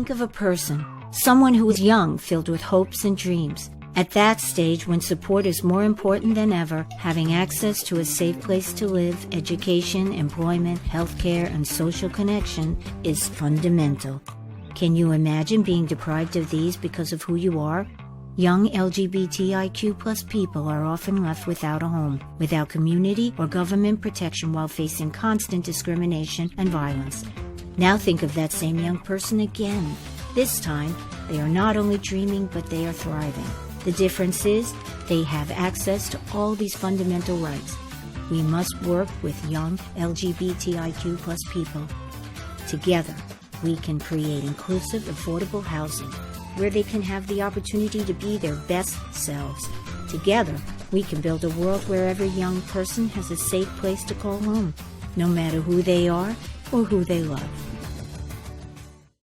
Think of a person, someone who is young, filled with hopes and dreams. At that stage, when support is more important than ever, having access to a safe place to live, education, employment, healthcare, and social connection is fundamental. Can you imagine being deprived of these because of who you are? Young LGBTIQ+ people are often left without a home, without community or government protection while facing constant discrimination and violence. Now think of that same young person again. This time, they are not only dreaming, but they are thriving. The difference is they have access to all these fundamental rights. We must work with young LGBTIQ+ people. Together, we can create inclusive, affordable housing where they can have the opportunity to be their best selves. Together, we can build a world where every young person has a safe place to call home, no matter who they are or who they love.